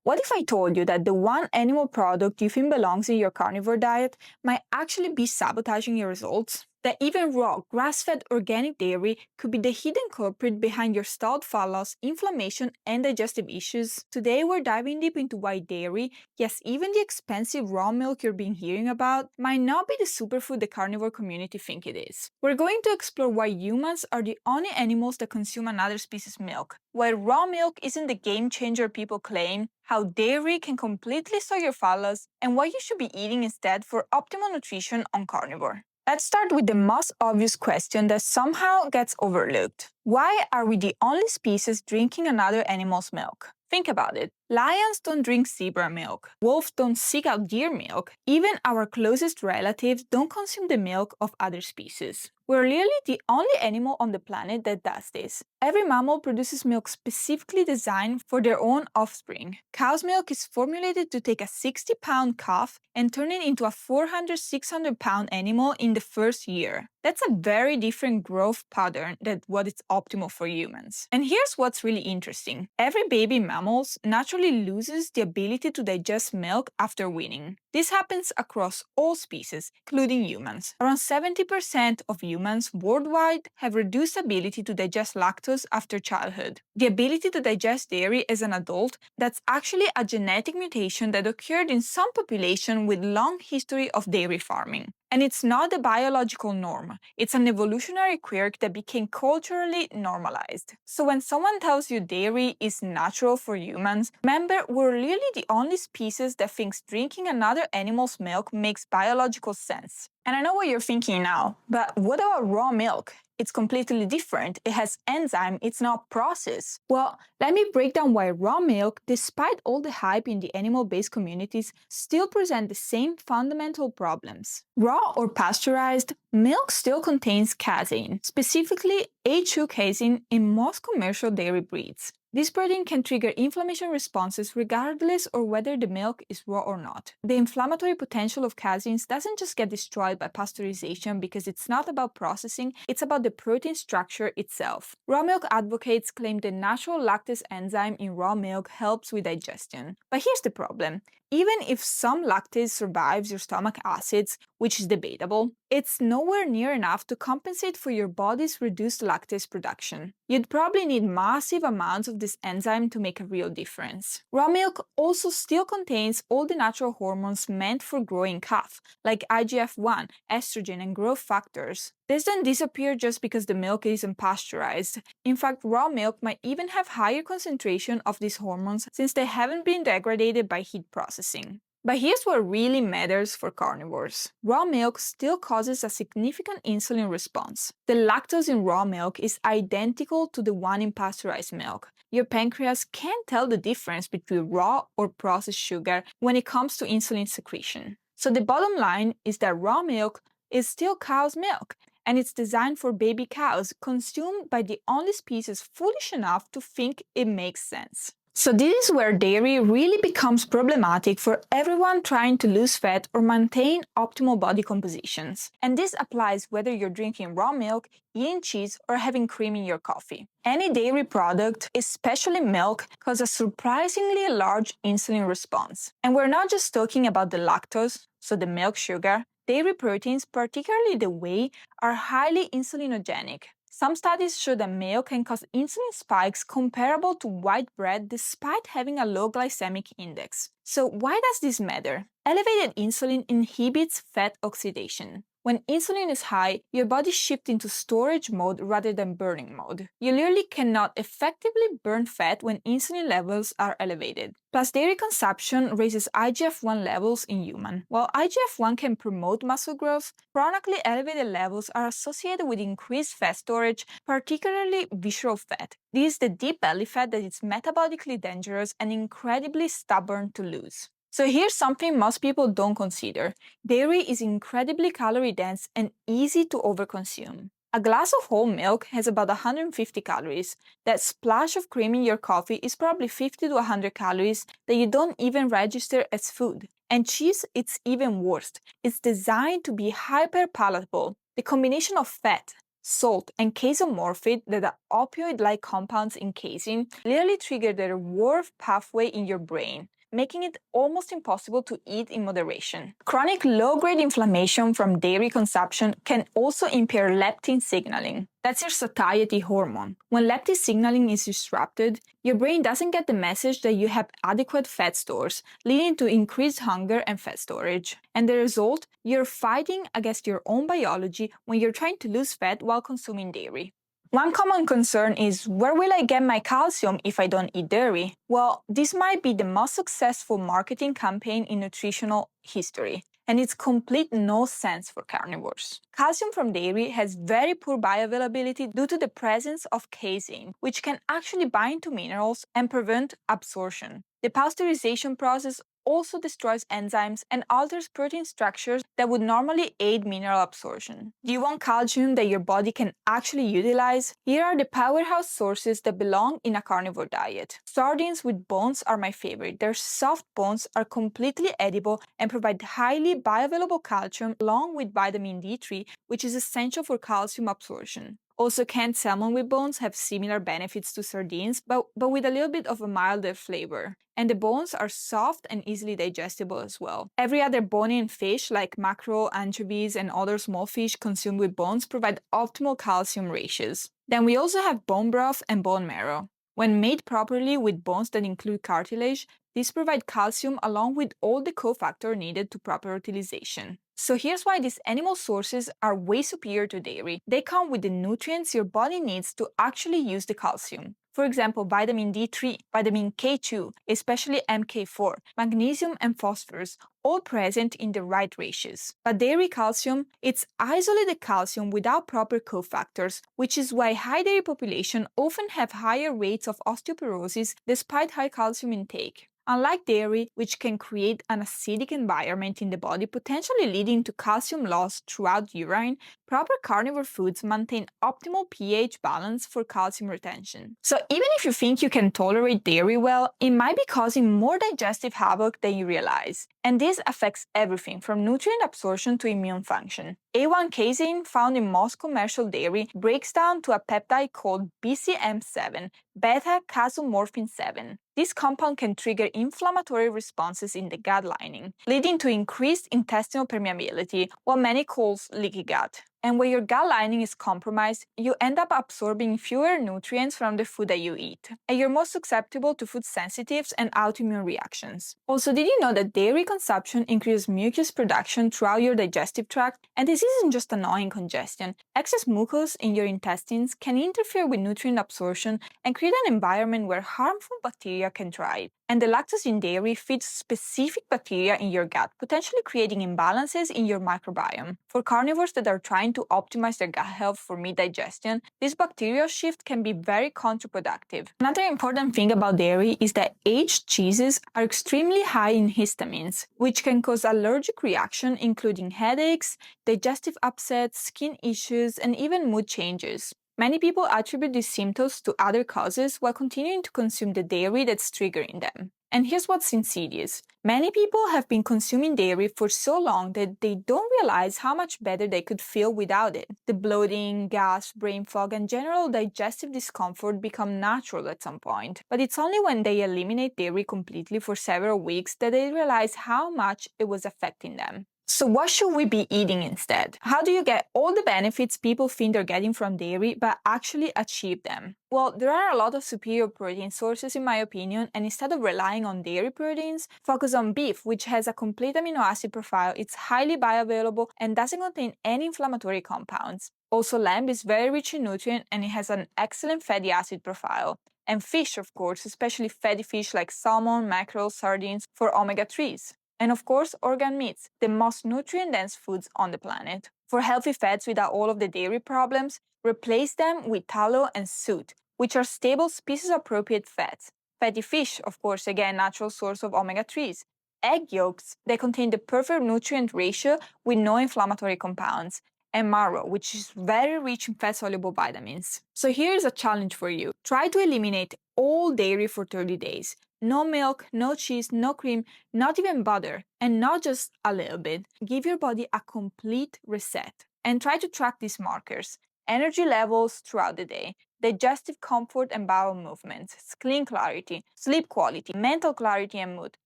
What if I told you that the one animal product you think belongs in your carnivore diet might actually be sabotaging your results? That even raw, grass-fed organic dairy could be the hidden culprit behind your stalled fat loss, inflammation, and digestive issues? Today we're diving deep into why dairy, yes, even the expensive raw milk you're been hearing about, might not be the superfood the carnivore community think it is. We're going to explore why humans are the only animals that consume another species' milk, why raw milk isn't the game changer people claim, how dairy can completely soy your fat loss, and what you should be eating instead for optimal nutrition on carnivore. Let's start with the most obvious question that somehow gets overlooked. Why are we the only species drinking another animal's milk? Think about it. Lions don't drink zebra milk. Wolves don't seek out deer milk. Even our closest relatives don't consume the milk of other species. We're literally the only animal on the planet that does this. Every mammal produces milk specifically designed for their own offspring. Cow's milk is formulated to take a 60-pound calf and turn it into a 400-600-pound animal in the first year. That's a very different growth pattern than what is optimal for humans. And here's what's really interesting. Every baby mammal naturally loses the ability to digest milk after weaning. This happens across all species, including humans. Around 70% of humans worldwide have reduced ability to digest lactose after childhood. The ability to digest dairy as an adult, that's actually a genetic mutation that occurred in some population with long history of dairy farming. And it's not the biological norm. It's an evolutionary quirk that became culturally normalized. So when someone tells you dairy is natural for humans, remember we're really the only species that thinks drinking another animal's milk makes biological sense. And I know what you're thinking now, but what about raw milk? It's completely different. It has enzyme, it's not processed. Well, let me break down why raw milk, despite all the hype in the animal-based communities, still present the same fundamental problems. Raw or pasteurized, milk still contains casein, specifically A2 casein in most commercial dairy breeds. This protein can trigger inflammation responses regardless of whether the milk is raw or not. The inflammatory potential of caseins doesn't just get destroyed by pasteurization because it's not about processing, it's about the protein structure itself. Raw milk advocates claim the natural lactase enzyme in raw milk helps with digestion. But here's the problem. Even if some lactase survives your stomach acids, which is debatable, it's nowhere near enough to compensate for your body's reduced lactase production. You'd probably need massive amounts of this enzyme to make a real difference. Raw milk also still contains all the natural hormones meant for growing calf, like IGF-1, estrogen, and growth factors. This doesn't disappear just because the milk isn't pasteurized. In fact, raw milk might even have higher concentration of these hormones since they haven't been degraded by heat processing. But here's what really matters for carnivores. Raw milk still causes a significant insulin response. The lactose in raw milk is identical to the one in pasteurized milk. Your pancreas can't tell the difference between raw or processed sugar when it comes to insulin secretion. So the bottom line is that raw milk is still cow's milk, and it's designed for baby cows consumed by the only species foolish enough to think it makes sense. So this is where dairy really becomes problematic for everyone trying to lose fat or maintain optimal body compositions. And this applies whether you're drinking raw milk, eating cheese, or having cream in your coffee. Any dairy product, especially milk, causes a surprisingly large insulin response. And we're not just talking about the lactose, so the milk sugar. Dairy proteins, particularly the whey, are highly insulinogenic. Some studies show that milk can cause insulin spikes comparable to white bread despite having a low glycemic index. So why does this matter? Elevated insulin inhibits fat oxidation. When insulin is high, your body shifts into storage mode rather than burning mode. You literally cannot effectively burn fat when insulin levels are elevated. Plus, dairy consumption raises IGF-1 levels in humans. While IGF-1 can promote muscle growth, chronically elevated levels are associated with increased fat storage, particularly visceral fat. This is the deep belly fat that is metabolically dangerous and incredibly stubborn to lose. So here's something most people don't consider. Dairy is incredibly calorie-dense and easy to overconsume. A glass of whole milk has about 150 calories. That splash of cream in your coffee is probably 50 to 100 calories that you don't even register as food. And cheese, it's even worse. It's designed to be hyper-palatable. The combination of fat, Salt and casomorphin, that are opioid-like compounds in casein, literally trigger the reward pathway in your brain, making it almost impossible to eat in moderation. Chronic low-grade inflammation from dairy consumption can also impair leptin signaling. That's your satiety hormone. When leptin signaling is disrupted, your brain doesn't get the message that you have adequate fat stores, leading to increased hunger and fat storage. And the result, you're fighting against your own biology when you're trying to lose fat while consuming dairy. One common concern is, where will I get my calcium if I don't eat dairy? Well, this might be the most successful marketing campaign in nutritional history, and it's complete no sense for carnivores. Calcium from dairy has very poor bioavailability due to the presence of casein, which can actually bind to minerals and prevent absorption. The pasteurization process also destroys enzymes and alters protein structures that would normally aid mineral absorption. Do you want calcium that your body can actually utilize? Here are the powerhouse sources that belong in a carnivore diet. Sardines with bones are my favorite. Their soft bones are completely edible and provide highly bioavailable calcium along with vitamin D3, which is essential for calcium absorption. Also, canned salmon with bones have similar benefits to sardines, but with a little bit of a milder flavor. And the bones are soft and easily digestible as well. Every other bone-in fish, like mackerel, anchovies, and other small fish consumed with bones, provide optimal calcium ratios. Then we also have bone broth and bone marrow. When made properly with bones that include cartilage, these provide calcium along with all the cofactors needed to proper utilization. So here's why these animal sources are way superior to dairy. They come with the nutrients your body needs to actually use the calcium. For example, vitamin D3, vitamin K2, especially MK4, magnesium and phosphorus, all present in the right ratios. But dairy calcium, it's isolated calcium without proper cofactors, which is why high dairy populations often have higher rates of osteoporosis despite high calcium intake. Unlike dairy, which can create an acidic environment in the body, potentially leading to calcium loss throughout urine, proper carnivore foods maintain optimal pH balance for calcium retention. So even if you think you can tolerate dairy well, it might be causing more digestive havoc than you realize. And this affects everything from nutrient absorption to immune function. A1 casein found in most commercial dairy breaks down to a peptide called BCM7, beta-casomorphin 7. This compound can trigger inflammatory responses in the gut lining, leading to increased intestinal permeability, what many call leaky gut. And when your gut lining is compromised, you end up absorbing fewer nutrients from the food that you eat, and you're more susceptible to food sensitives and autoimmune reactions. Also, did you know that dairy consumption increases mucus production throughout your digestive tract? And this isn't just annoying congestion. Excess mucus in your intestines can interfere with nutrient absorption and create an environment where harmful bacteria can thrive. And the lactose in dairy feeds specific bacteria in your gut, potentially creating imbalances in your microbiome. For carnivores that are trying to optimize their gut health for meat digestion, this bacterial shift can be very counterproductive. Another important thing about dairy is that aged cheeses are extremely high in histamines, which can cause allergic reaction including headaches, digestive upsets, skin issues, and even mood changes. Many people attribute these symptoms to other causes while continuing to consume the dairy that's triggering them. And here's what's insidious. Many people have been consuming dairy for so long that they don't realize how much better they could feel without it. The bloating, gas, brain fog, and general digestive discomfort become natural at some point. But it's only when they eliminate dairy completely for several weeks that they realize how much it was affecting them. So what should we be eating instead? How do you get all the benefits people think they're getting from dairy but actually achieve them? Well, there are a lot of superior protein sources in my opinion, and instead of relying on dairy proteins, focus on beef, which has a complete amino acid profile, it's highly bioavailable, and doesn't contain any inflammatory compounds. Also, lamb is very rich in nutrient and it has an excellent fatty acid profile. And fish, of course, especially fatty fish like salmon, mackerel, sardines for omega-3s. And of course, organ meats, the most nutrient-dense foods on the planet. For healthy fats without all of the dairy problems, replace them with tallow and suet, which are stable species-appropriate fats. Fatty fish, of course, again, natural source of omega-3s. Egg yolks, they contain the perfect nutrient ratio with no inflammatory compounds. And marrow, which is very rich in fat-soluble vitamins. So here's a challenge for you. Try to eliminate all dairy for 30 days. No milk, no cheese, no cream, not even butter, and not just a little bit. Give your body a complete reset. And try to track these markers. energy levels throughout the day, digestive comfort and bowel movements, skin clarity, sleep quality, mental clarity and mood,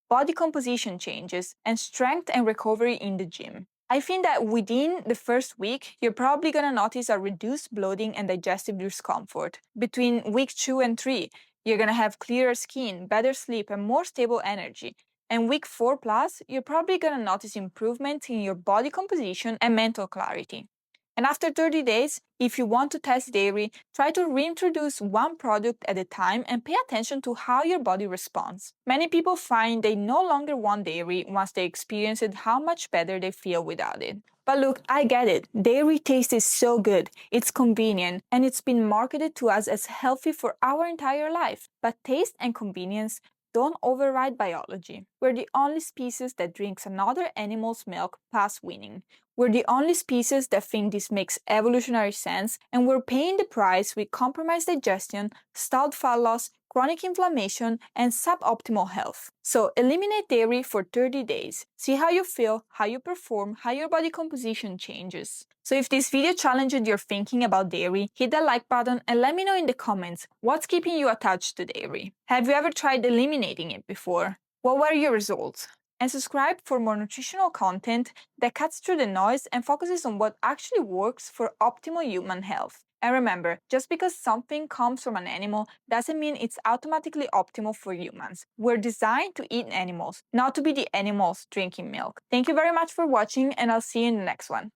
body composition changes, and strength and recovery in the gym. I think that within the first week, you're probably gonna notice a reduced bloating and digestive discomfort. Between week 2 and 3, you're gonna have clearer skin, better sleep, and more stable energy. And week 4 plus, you're probably gonna notice improvement in your body composition and mental clarity. And after 30 days, if you want to test dairy, try to reintroduce one product at a time and pay attention to how your body responds. Many people find they no longer want dairy once they experience it, how much better they feel without it. But look, I get it. Dairy taste is so good, it's convenient, and it's been marketed to us as healthy for our entire life. But taste and convenience don't override biology. We're the only species that drinks another animal's milk past winning. We're the only species that think this makes evolutionary sense, and we're paying the price with compromised digestion, stalled fat loss, chronic inflammation, and suboptimal health. So eliminate dairy for 30 days. See how you feel, how you perform, how your body composition changes. So if this video challenged your thinking about dairy, hit the like button and let me know in the comments what's keeping you attached to dairy. Have you ever tried eliminating it before? What were your results? And subscribe for more nutritional content that cuts through the noise and focuses on what actually works for optimal human health. And remember, just because something comes from an animal doesn't mean it's automatically optimal for humans. We're designed to eat animals, not to be the animals drinking milk. Thank you very much for watching, and I'll see you in the next one.